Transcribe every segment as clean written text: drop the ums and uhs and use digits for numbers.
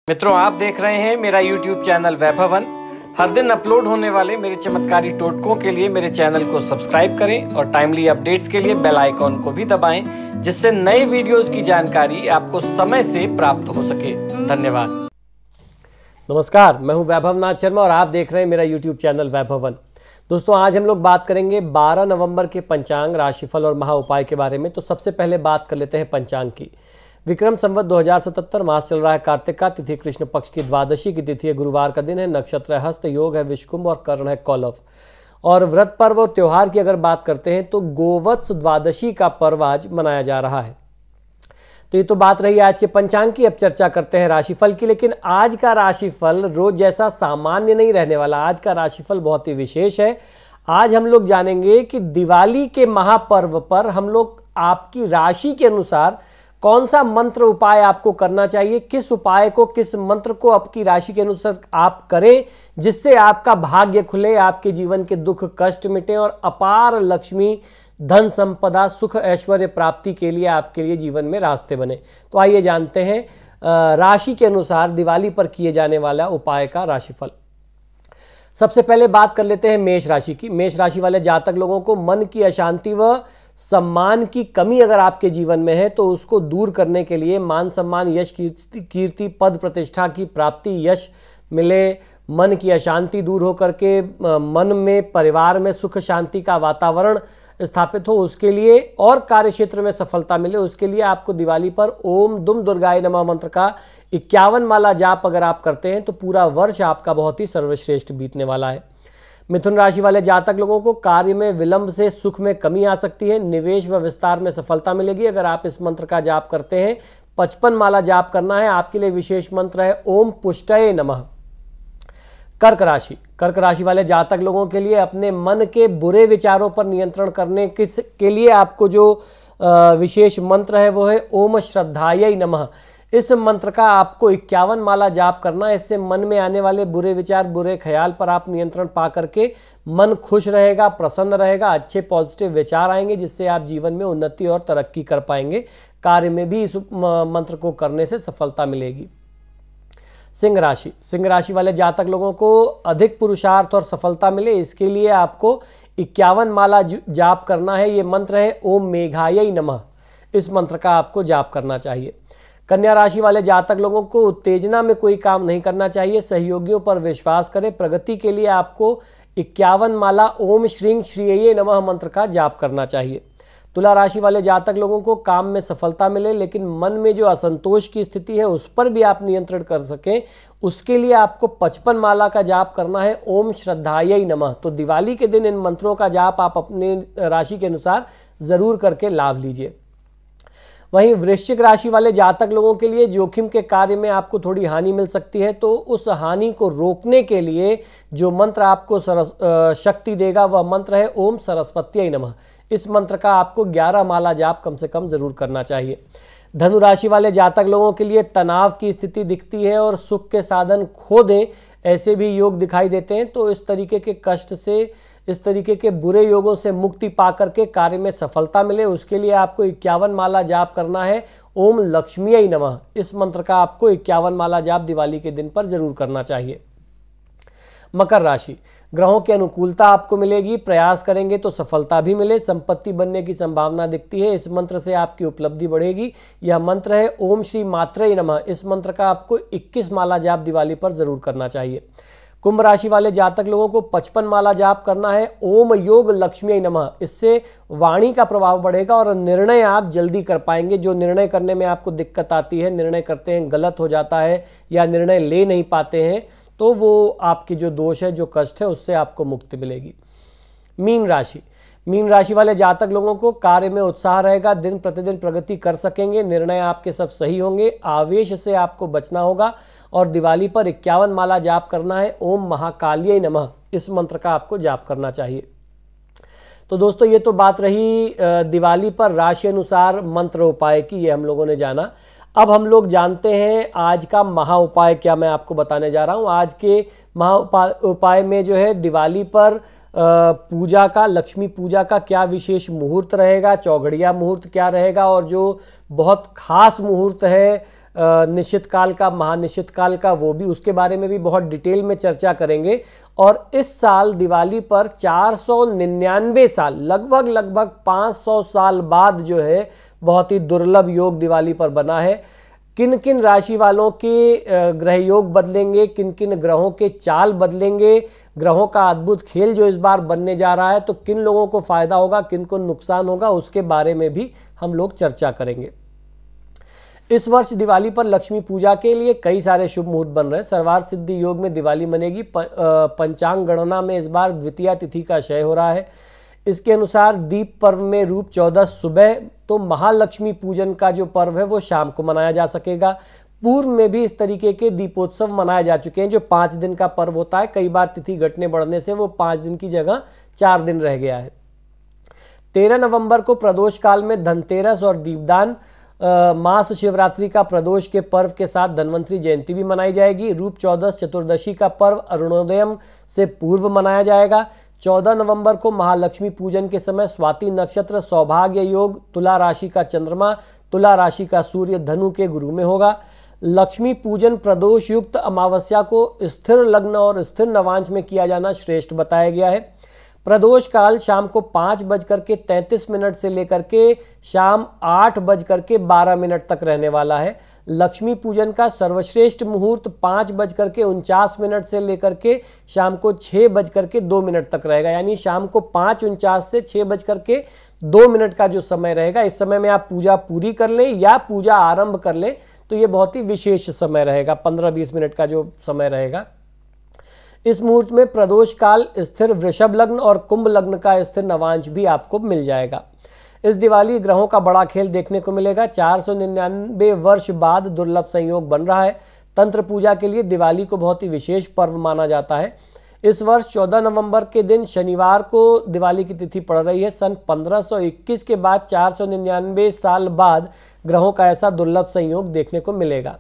मित्रों, आप देख रहे हैं मेरा YouTube चैनल वैभवन। हर दिन अपलोड होने वाले मेरे चमत्कारी टोटकों के लिए मेरे चैनल को सब्सक्राइब करें और टाइमली अपडेट्स के लिए बेल आइकॉन को भी दबाएं, जिससे नए वीडियोस की जानकारी आपको समय से प्राप्त हो सके। धन्यवाद। नमस्कार, मैं हूं वैभव नाथ शर्मा और आप देख रहे हैं मेरा YouTube चैनल वैभवन। दोस्तों, आज हम लोग बात करेंगे 12 नवंबर के पंचांग, राशिफल और महा उपाय के बारे में। तो सबसे पहले बात कर लेते हैं पंचांग की। विक्रम संवत 2077 मास चल रहा है कार्तिक का, तिथि कृष्ण पक्ष की द्वादशी की तिथि है, गुरुवार का दिन है, नक्षत्र है हस्त, योग है विषकुंभ और कर्ण है कौलव। और व्रत पर्व और त्योहार की अगर बात करते हैं तो गोवत्स द्वादशी का पर्व आज मनाया जा रहा है। तो ये तो बात रही आज के पंचांग की। अब चर्चा करते हैं राशिफल की। लेकिन आज का राशिफल रोज जैसा सामान्य नहीं रहने वाला। आज का राशिफल बहुत ही विशेष है। आज हम लोग जानेंगे कि दिवाली के महापर्व पर हम लोग आपकी राशि के अनुसार कौन सा मंत्र उपाय आपको करना चाहिए, किस उपाय को, किस मंत्र को आपकी राशि के अनुसार आप करें, जिससे आपका भाग्य खुले, आपके जीवन के दुख कष्ट मिटे और अपार लक्ष्मी, धन संपदा, सुख ऐश्वर्य प्राप्ति के लिए आपके लिए जीवन में रास्ते बने। तो आइए जानते हैं राशि के अनुसार दिवाली पर किए जाने वाला उपाय का राशिफल। सबसे पहले बात कर लेते हैं मेष राशि की। मेष राशि वाले जातक लोगों को मन की अशांति व सम्मान की कमी अगर आपके जीवन में है तो उसको दूर करने के लिए मान सम्मान, यश, कीर्ति, पद प्रतिष्ठा की प्राप्ति, यश मिले, मन की अशांति दूर हो करके मन में, परिवार में सुख शांति का वातावरण स्थापित हो, उसके लिए और कार्य क्षेत्र में सफलता मिले, उसके लिए आपको दिवाली पर ओम दुम दुर्गाय नमः मंत्र का 51 माला जाप अगर आप करते हैं तो पूरा वर्ष आपका बहुत ही सर्वश्रेष्ठ बीतने वाला है। मिथुन राशि वाले जातक लोगों को कार्य में विलंब से सुख में कमी आ सकती है, निवेश व विस्तार में सफलता मिलेगी अगर आप इस मंत्र का जाप करते हैं। 55 माला जाप करना है। आपके लिए विशेष मंत्र है ओम पुष्टये नमः। कर्क राशि वाले जातक लोगों के लिए अपने मन के बुरे विचारों पर नियंत्रण करने के लिए आपको जो विशेष मंत्र है वो है ओम श्रद्धायै नमः। इस मंत्र का आपको 51 माला जाप करना है। इससे मन में आने वाले बुरे विचार, बुरे ख्याल पर आप नियंत्रण पा करके मन खुश रहेगा, प्रसन्न रहेगा, अच्छे पॉजिटिव विचार आएंगे, जिससे आप जीवन में उन्नति और तरक्की कर पाएंगे। कार्य में भी इस मंत्र को करने से सफलता मिलेगी। सिंह राशि वाले जातक लोगों को अधिक पुरुषार्थ और सफलता मिले, इसके लिए आपको 51 माला जाप करना है। ये मंत्र है ओम मेघायै नमः। इस मंत्र का आपको जाप करना चाहिए। कन्या राशि वाले जातक लोगों को उत्तेजना में कोई काम नहीं करना चाहिए, सहयोगियों पर विश्वास करें। प्रगति के लिए आपको 51 माला ओम श्रीं श्रीये नमः मंत्र का जाप करना चाहिए। तुला राशि वाले जातक लोगों को काम में सफलता मिले, लेकिन मन में जो असंतोष की स्थिति है उस पर भी आप नियंत्रण कर सकें, उसके लिए आपको 55 माला का जाप करना है ओम श्रद्धायै नमः। तो दिवाली के दिन इन मंत्रों का जाप आप अपने राशि के अनुसार जरूर करके लाभ लीजिए। वहीं वृश्चिक राशि वाले जातक लोगों के लिए जोखिम के कार्य में आपको थोड़ी हानि मिल सकती है, तो उस हानि को रोकने के लिए जो मंत्र आपको शक्ति देगा वह मंत्र है ओम सरस्वत्यै नमः। इस मंत्र का आपको 11 माला जाप कम से कम जरूर करना चाहिए। धनु राशि वाले जातक लोगों के लिए तनाव की स्थिति दिखती है और सुख के साधन खो दें ऐसे भी योग दिखाई देते हैं। तो इस तरीके के कष्ट से, इस तरीके के बुरे योगों से मुक्ति पा करके कार्य में सफलता मिले, उसके लिए आपको 51 माला जाप करना है ओम लक्ष्मीयै नमः। इस मंत्र का आपको 51 माला जाप दिवाली के दिन पर जरूर करना चाहिए। मकर राशि, ग्रहों की अनुकूलता आपको मिलेगी, प्रयास करेंगे तो सफलता भी मिले, संपत्ति बनने की संभावना दिखती है। इस मंत्र से आपकी उपलब्धि बढ़ेगी। यह मंत्र है ओम श्री मात्रे नमः। इस मंत्र का आपको 21 माला जाप दिवाली पर जरूर करना चाहिए। कुंभ राशि वाले जातक लोगों को 55 माला जाप करना है ओम योग लक्ष्मीयै नमः। इससे वाणी का प्रभाव बढ़ेगा और निर्णय आप जल्दी कर पाएंगे। जो निर्णय करने में आपको दिक्कत आती है, निर्णय करते हैं गलत हो जाता है या निर्णय ले नहीं पाते हैं, तो वो आपकी जो दोष है, जो कष्ट है, उससे आपको मुक्ति मिलेगी। मीन राशि वाले जातक लोगों को कार्य में उत्साह रहेगा, दिन प्रतिदिन प्रगति कर सकेंगे, निर्णय आपके सब सही होंगे, आवेश से आपको बचना होगा और दिवाली पर 51 माला जाप करना है ओम महाकाल्यै नमः। इस मंत्र का आपको जाप करना चाहिए। तो दोस्तों, ये तो बात रही दिवाली पर राशि अनुसार मंत्र उपाय की, ये हम लोगों ने जाना। अब हम लोग जानते हैं आज का महा उपाय क्या मैं आपको बताने जा रहा हूँ। आज के महा उपाय में जो है दिवाली पर पूजा का, लक्ष्मी पूजा का क्या विशेष मुहूर्त रहेगा, चौघड़िया मुहूर्त क्या रहेगा और जो बहुत खास मुहूर्त है निश्चित काल का, महानिश्चित काल का, वो भी, उसके बारे में भी बहुत डिटेल में चर्चा करेंगे। और इस साल दिवाली पर 499 साल, लगभग 500 साल बाद जो है बहुत ही दुर्लभ योग दिवाली पर बना है। किन किन राशि वालों के ग्रह योग बदलेंगे, किन किन ग्रहों के चाल बदलेंगे, ग्रहों का अद्भुत खेल जो इस बार बनने जा रहा है, तो किन लोगों को फायदा होगा, किन को नुकसान होगा, उसके बारे में भी हम लोग चर्चा करेंगे। इस वर्ष दिवाली पर लक्ष्मी पूजा के लिए कई सारे शुभ मुहूर्त बन रहे हैं। सर्वार्थ सिद्धि योग में दिवाली मनेगी। पंचांग गणना में इस बार द्वितीया तिथि का क्षय हो रहा है। इसके अनुसार दीप पर्व में रूप 14 सुबह, तो महालक्ष्मी पूजन का जो पर्व है वो शाम को मनाया जा सकेगा। पूर्व में भी इस तरीके के दीपोत्सव मनाए जा चुके हैं जो 5 दिन का पर्व होता है। कई बार तिथि घटने बढ़ने से वो 5 दिन की जगह 4 दिन रह गया है। 13 नवंबर को प्रदोष काल में धनतेरस और दीपदान, मास शिवरात्रि का प्रदोष के पर्व के साथ धन्वंतरी जयंती भी मनाई जाएगी। रूप 14 चतुर्दशी का पर्व अरुणोदयम से पूर्व मनाया जाएगा। 14 नवंबर को महालक्ष्मी पूजन के समय स्वाति नक्षत्र, सौभाग्य योग, तुला राशि का चंद्रमा, तुला राशि का सूर्य धनु के गुरु में होगा। लक्ष्मी पूजन प्रदोष युक्त अमावस्या को स्थिर लग्न और स्थिर नवांश में किया जाना श्रेष्ठ बताया गया है। प्रदोष काल शाम को 5:33 से लेकर के शाम 8:12 तक रहने वाला है। लक्ष्मी पूजन का सर्वश्रेष्ठ मुहूर्त 5:49 से लेकर के शाम को 6:02 तक रहेगा। यानी शाम को 5:49 से 6:02 का जो समय रहेगा, इस समय में आप पूजा पूरी कर लें या पूजा आरंभ कर लें तो ये बहुत ही विशेष समय रहेगा। 15-20 मिनट का जो समय रहेगा। इस मुहूर्त में प्रदोष काल स्थिर वृषभ लग्न और कुंभ लग्न का स्थिर नवांश भी आपको मिल जाएगा। इस दिवाली ग्रहों का बड़ा खेल देखने को मिलेगा। 499 वर्ष बाद दुर्लभ संयोग बन रहा है। तंत्र पूजा के लिए दिवाली को बहुत ही विशेष पर्व माना जाता है। इस वर्ष 14 नवंबर के दिन शनिवार को दिवाली की तिथि पड़ रही है। सन 1521 के बाद 499 साल बाद ग्रहों का ऐसा दुर्लभ संयोग देखने को मिलेगा।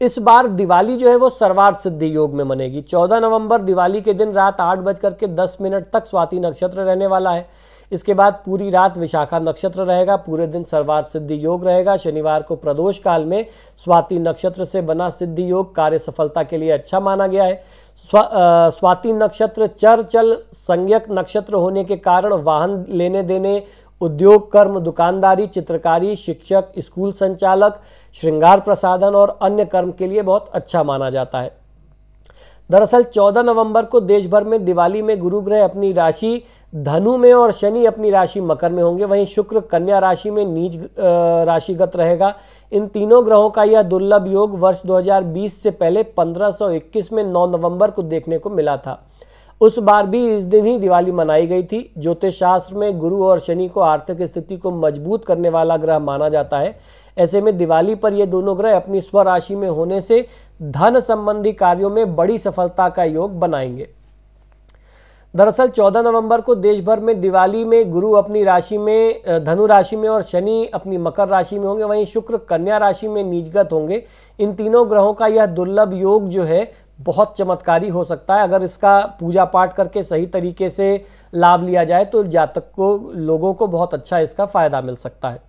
इस बार दिवाली जो है वो सर्वार्थ सिद्धि योग में मनेगी। 14 नवंबर दिवाली के दिन रात 8:10 तक स्वाति नक्षत्र रहने वाला है। इसके बाद पूरी रात विशाखा नक्षत्र रहेगा। पूरे दिन सर्वार्थ सिद्धि योग रहेगा। शनिवार को प्रदोष काल में स्वाति नक्षत्र से बना सिद्धि योग कार्य सफलता के लिए अच्छा माना गया है। स्वाति नक्षत्र चर संज्ञक नक्षत्र होने के कारण वाहन लेने देने, उद्योग कर्म, दुकानदारी, चित्रकारी, शिक्षक, स्कूल संचालक, श्रृंगार प्रसाधन और अन्य कर्म के लिए बहुत अच्छा माना जाता है। दरअसल 14 नवंबर को देश भर में दिवाली में गुरु ग्रह अपनी राशि धनु में और शनि अपनी राशि मकर में होंगे। वहीं शुक्र कन्या राशि में नीच राशिगत रहेगा। इन तीनों ग्रहों का यह दुर्लभ योग वर्ष 2020 से पहले 1521 में 9 नवंबर को देखने को मिला था। उस बार भी इस दिन ही दिवाली मनाई गई थी। ज्योतिष शास्त्र में गुरु और शनि को आर्थिक स्थिति को मजबूत करने वाला ग्रह माना जाता है। ऐसे में दिवाली पर ये दोनों ग्रह अपनी स्वराशि में होने से धन संबंधी कार्यों में बड़ी सफलता का योग बनाएंगे। दरअसल 14 नवंबर को देश भर में दिवाली में गुरु अपनी राशि में धनु राशि में और शनि अपनी मकर राशि में होंगे। वहीं शुक्र कन्या राशि में नीचगत होंगे। इन तीनों ग्रहों का यह दुर्लभ योग जो है बहुत चमत्कारी हो सकता है। अगर इसका पूजा पाठ करके सही तरीके से लाभ लिया जाए तो जातक को, लोगों को बहुत अच्छा इसका फायदा मिल सकता है।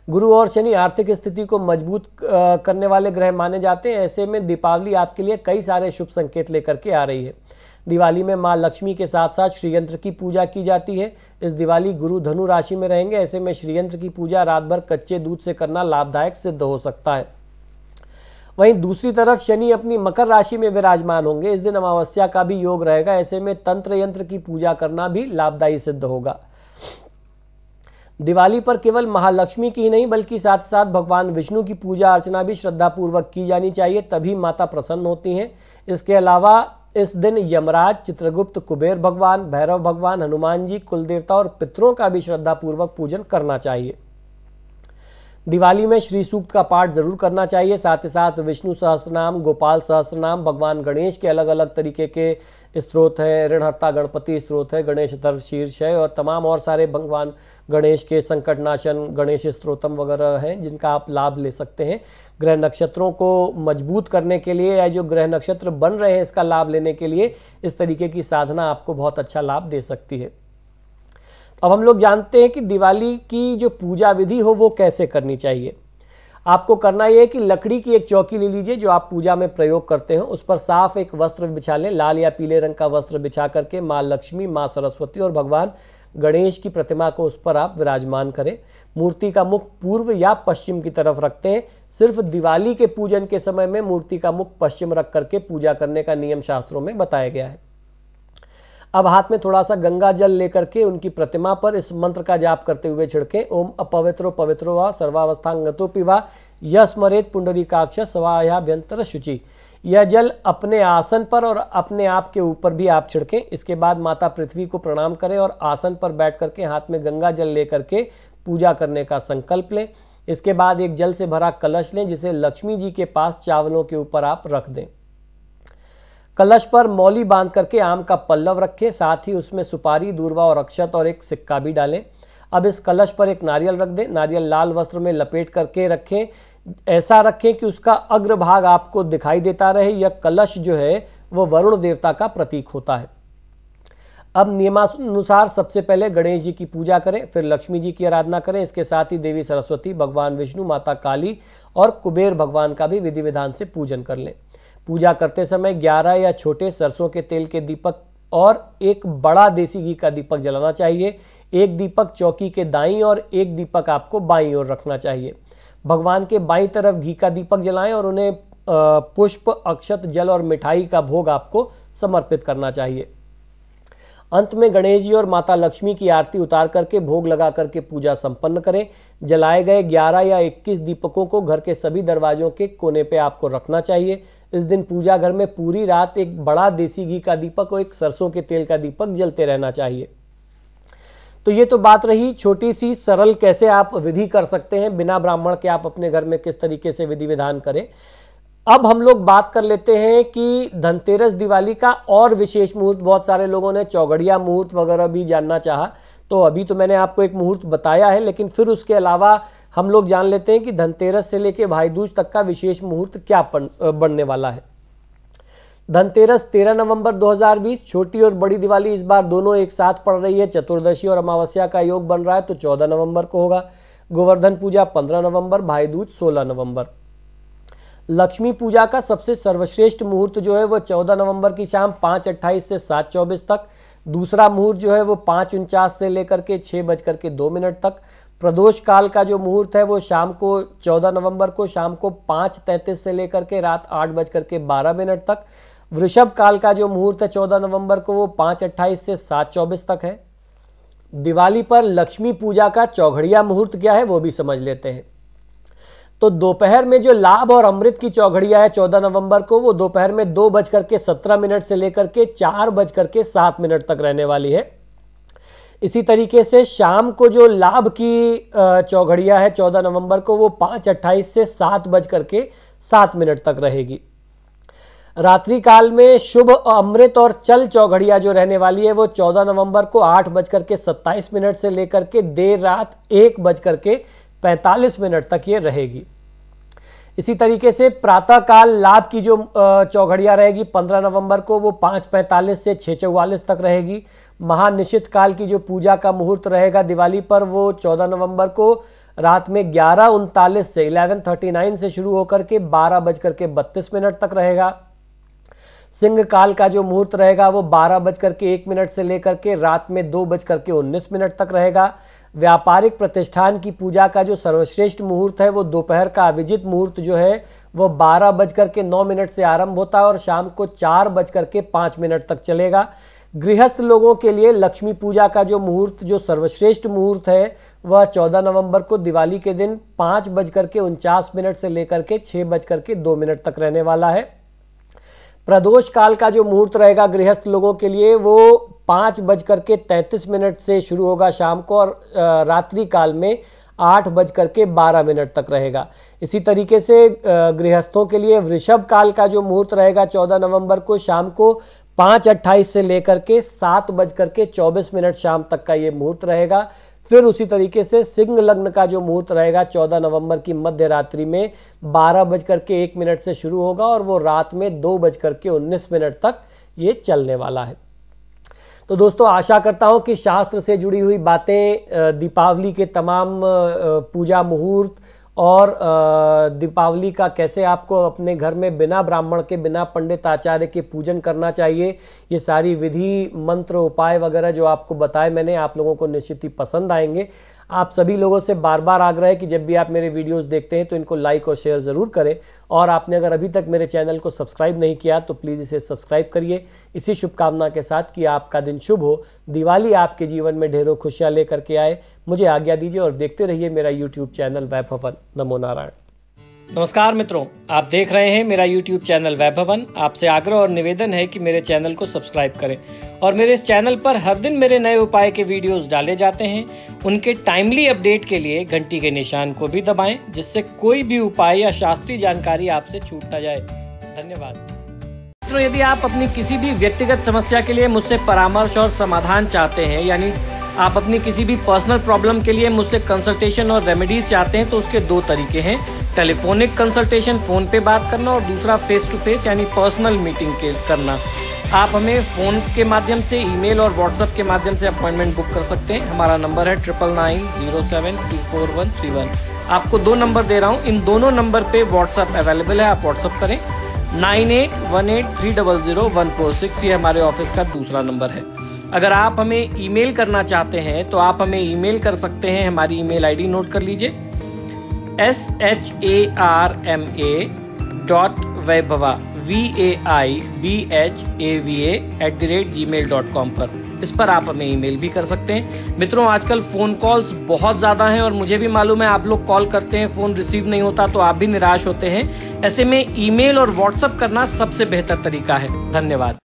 गुरु और शनि आर्थिक स्थिति को मजबूत करने वाले ग्रह माने जाते हैं। ऐसे में दीपावली आपके लिए कई सारे शुभ संकेत लेकर के आ रही है। दिवाली में माँ लक्ष्मी के साथ साथ श्रीयंत्र की पूजा की जाती है। इस दिवाली गुरु धनु राशि में रहेंगे। ऐसे में श्रीयंत्र की पूजा रात भर कच्चे दूध से करना लाभदायक सिद्ध हो सकता है। वहीं दूसरी तरफ शनि अपनी मकर राशि में विराजमान होंगे। इस दिन अमावस्या का भी योग रहेगा। ऐसे में तंत्र यंत्र की पूजा करना भी लाभदायी सिद्ध होगा। दिवाली पर केवल महालक्ष्मी की ही नहीं बल्कि साथ साथ भगवान विष्णु की पूजा अर्चना भी श्रद्धापूर्वक की जानी चाहिए, तभी माता प्रसन्न होती हैं। इसके अलावा इस दिन यमराज, चित्रगुप्त, कुबेर भगवान, भैरव भगवान, हनुमान जी, कुलदेवता और पितरों का भी श्रद्धापूर्वक पूजन करना चाहिए। दिवाली में श्री सूक्त का पाठ जरूर करना चाहिए। साथ ही साथ विष्णु सहस्त्रनाम, गोपाल सहस्त्रनाम, भगवान गणेश के अलग अलग तरीके के स्त्रोत हैं। ऋणहर्ता गणपति स्त्रोत है, गणेश तर शीर्षय और तमाम और सारे भगवान गणेश के संकटनाशन, गणेश स्त्रोतम वगैरह हैं जिनका आप लाभ ले सकते हैं। ग्रह नक्षत्रों को मजबूत करने के लिए या जो ग्रह नक्षत्र बन रहे हैं इसका लाभ लेने के लिए इस तरीके की साधना आपको बहुत अच्छा लाभ दे सकती है। अब हम लोग जानते हैं कि दिवाली की जो पूजा विधि हो वो कैसे करनी चाहिए। आपको करना यह है कि लकड़ी की एक चौकी ले लीजिए जो आप पूजा में प्रयोग करते हो, उस पर साफ एक वस्त्र बिछा लें, लाल या पीले रंग का वस्त्र बिछा करके माँ लक्ष्मी, माँ सरस्वती और भगवान गणेश की प्रतिमा को उस पर आप विराजमान करें। मूर्ति का मुख पूर्व या पश्चिम की तरफ रखते हैं। सिर्फ दिवाली के पूजन के समय में मूर्ति का मुख पश्चिम रख करके पूजा करने का नियम शास्त्रों में बताया गया है। अब हाथ में थोड़ा सा गंगा जल लेकर के उनकी प्रतिमा पर इस मंत्र का जाप करते हुए छिड़कें। ओम अपवित्रो पवित्रो वा सर्वावस्थांगतोपि वा यस्मरेत पुंडरीकाक्ष स्वायाभ्यंतर शुचि। यह जल अपने आसन पर और अपने आप के ऊपर भी आप छिड़कें। इसके बाद माता पृथ्वी को प्रणाम करें और आसन पर बैठ करके हाथ में गंगा जल लेकर के पूजा करने का संकल्प लें। इसके बाद एक जल से भरा कलश लें जिसे लक्ष्मी जी के पास चावलों के ऊपर आप रख दें। कलश पर मौली बांध करके आम का पल्लव रखें, साथ ही उसमें सुपारी, दूर्वा और अक्षत और एक सिक्का भी डालें। अब इस कलश पर एक नारियल रख दें। नारियल लाल वस्त्र में लपेट करके रखें। ऐसा रखें कि उसका अग्रभाग आपको दिखाई देता रहे। यह कलश जो है वह वरुण देवता का प्रतीक होता है। अब नियमानुसार सबसे पहले गणेश जी की पूजा करें, फिर लक्ष्मी जी की आराधना करें। इसके साथ ही देवी सरस्वती, भगवान विष्णु, माता काली और कुबेर भगवान का भी विधि विधान से पूजन कर लें। पूजा करते समय 11 या छोटे सरसों के तेल के दीपक और एक बड़ा देसी घी का दीपक जलाना चाहिए। एक दीपक चौकी के दाईं और एक दीपक आपको बाईं ओर रखना चाहिए। भगवान के बाईं तरफ घी का दीपक जलाएं और उन्हें पुष्प, अक्षत, जल और मिठाई का भोग आपको समर्पित करना चाहिए। अंत में गणेश जी और माता लक्ष्मी की आरती उतार करके भोग लगा करके पूजा संपन्न करें। जलाए गए 11 या 21 दीपकों को घर के सभी दरवाजों के कोने पे आपको रखना चाहिए। इस दिन पूजा घर में पूरी रात एक बड़ा देसी घी का दीपक और एक सरसों के तेल का दीपक जलते रहना चाहिए। तो ये तो बात रही छोटी सी सरल कैसे आप विधि कर सकते हैं बिना ब्राह्मण के, आप अपने घर में किस तरीके से विधि विधान करें। अब हम लोग बात कर लेते हैं कि धनतेरस, दिवाली का और विशेष मुहूर्त। बहुत सारे लोगों ने चौघड़िया मुहूर्त वगैरह भी जानना चाहा, तो अभी तो मैंने आपको एक मुहूर्त बताया है, लेकिन फिर उसके अलावा हम लोग जान लेते हैं कि धनतेरस से लेकर भाई दूज तक का विशेष मुहूर्त क्या बनने वाला है। धनतेरस 13 नवंबर 2020, छोटी और बड़ी दिवाली इस बार दोनों एक साथ पड़ रही है। चतुर्दशी और अमावस्या का योग बन रहा है तो 14 नवंबर को होगा। गोवर्धन पूजा 15 नवंबर, भाई दूज 16 नवंबर। लक्ष्मी पूजा का सबसे सर्वश्रेष्ठ मुहूर्त जो है वो 14 नवंबर की शाम 5:28 से 7:24 तक। दूसरा मुहूर्त जो है वो 5:49 से लेकर के 6:02 तक। प्रदोष काल का जो मुहूर्त है वो शाम को 14 नवंबर को शाम को 5:33 से लेकर के रात 8:12 तक। वृषभ काल का जो मुहूर्त है 14 नवंबर को वो 5:28 से 7:24 तक है। दिवाली पर लक्ष्मी पूजा का चौघड़िया मुहूर्त क्या है वो भी समझ लेते हैं। तो दोपहर में जो लाभ और अमृत की चौघड़िया है 14 नवंबर को, वो दोपहर में 2:17 से लेकर के 4:07 तक रहने वाली है। इसी तरीके से शाम को जो लाभ की चौघड़िया है 14 नवंबर को, वो 5:28 से 7:07 तक रहेगी। रात्रि काल में शुभ, अमृत और चल चौघड़िया जो रहने वाली है वो 14 नवंबर को 8:27 से लेकर के देर रात 1:45 तक ये रहेगी। इसी तरीके से प्रातः काल लाभ की जो चौघड़िया रहेगी 15 नवंबर को वो 5:45 से 6:44 तक रहेगी। महानिशित काल की जो पूजा का मुहूर्त रहेगा दिवाली पर वो 14 नवंबर को रात में 11:39 से 11:39 से शुरू होकर के 12:32 तक रहेगा। सिंह काल का जो मुहूर्त रहेगा वो 12:01 से लेकर के रात में 2:19 तक रहेगा। व्यापारिक प्रतिष्ठान की पूजा का जो सर्वश्रेष्ठ मुहूर्त है वो दोपहर का अभिजित मुहूर्त जो है वो 12:09 से आरंभ होता है और शाम को 4:05 तक चलेगा। गृहस्थ लोगों के लिए लक्ष्मी पूजा का जो मुहूर्त, जो सर्वश्रेष्ठ मुहूर्त है वह 14 नवंबर को दिवाली के दिन 5:49 से लेकर के 6:02 तक रहने वाला है। प्रदोष काल का जो मुहूर्त रहेगा गृहस्थ लोगों के लिए वो 5:33 से शुरू होगा शाम को और रात्रि काल में 8:12 तक रहेगा। इसी तरीके से गृहस्थों के लिए वृषभ काल का जो मुहूर्त रहेगा 14 नवंबर को शाम को 5:28 से लेकर के 7:24 शाम तक का ये मुहूर्त रहेगा। फिर उसी तरीके से सिंह लग्न का जो मुहूर्त रहेगा 14 नवंबर की मध्य रात्रि में 12:01 से शुरू होगा और वो रात में 2:19 तक ये चलने वाला है। तो दोस्तों आशा करता हूं कि शास्त्र से जुड़ी हुई बातें, दीपावली के तमाम पूजा मुहूर्त और दीपावली का कैसे आपको अपने घर में बिना ब्राह्मण के, बिना पंडित आचार्य के पूजन करना चाहिए, ये सारी विधि, मंत्र, उपाय वगैरह जो आपको बताए मैंने, आप लोगों को निश्चित ही पसंद आएंगे। आप सभी लोगों से बार बार आग्रह है कि जब भी आप मेरे वीडियोस देखते हैं तो इनको लाइक और शेयर ज़रूर करें, और आपने अगर अभी तक मेरे चैनल को सब्सक्राइब नहीं किया तो प्लीज़ इसे सब्सक्राइब करिए। इसी शुभकामना के साथ कि आपका दिन शुभ हो, दिवाली आपके जीवन में ढेरों खुशियाँ लेकर के आए। मुझे आज्ञा दीजिए और देखते रहिए मेरा यूट्यूब चैनल वैभवन। नमो नारायण। नमस्कार मित्रों, आप देख रहे हैं मेरा YouTube चैनल वैभवन। आपसे आग्रह और निवेदन है कि मेरे चैनल को सब्सक्राइब करें, और मेरे इस चैनल पर हर दिन मेरे नए उपाय के वीडियोस डाले जाते हैं। उनके टाइमली अपडेट के लिए घंटी के निशान को भी दबाएं, जिससे कोई भी उपाय या शास्त्रीय जानकारी आपसे छूट न जाए। धन्यवाद मित्रों। यदि आप अपनी किसी भी व्यक्तिगत समस्या के लिए मुझसे परामर्श और समाधान चाहते हैं, यानी आप अपनी किसी भी पर्सनल प्रॉब्लम के लिए मुझसे कंसल्टेशन और रेमेडीज चाहते हैं, तो उसके दो तरीके हैं। टेलीफोनिक कंसल्टेशन, फ़ोन पे बात करना, और दूसरा फेस टू फेस यानी पर्सनल मीटिंग करना। आप हमें फ़ोन के माध्यम से, ईमेल और व्हाट्सएप के माध्यम से अपॉइंटमेंट बुक कर सकते हैं। हमारा नंबर है 9990724131। आपको 2 नंबर दे रहा हूँ, इन दोनों नंबर पे व्हाट्सएप अवेलेबल है, आप व्हाट्सएप करें। 9818300146 ये हमारे ऑफिस का दूसरा नंबर है। अगर आप हमें ईमेल करना चाहते हैं तो आप हमें ईमेल कर सकते हैं। हमारी ईमेल आईडी नोट कर लीजिए, sharma.vaibhava vaibhava@gmail.com पर। इस पर आप हमें ईमेल भी कर सकते हैं। मित्रों, आजकल फ़ोन कॉल्स बहुत ज़्यादा हैं, और मुझे भी मालूम है आप लोग कॉल करते हैं, फ़ोन रिसीव नहीं होता तो आप भी निराश होते हैं। ऐसे में ईमेल और व्हाट्सएप करना सबसे बेहतर तरीका है। धन्यवाद।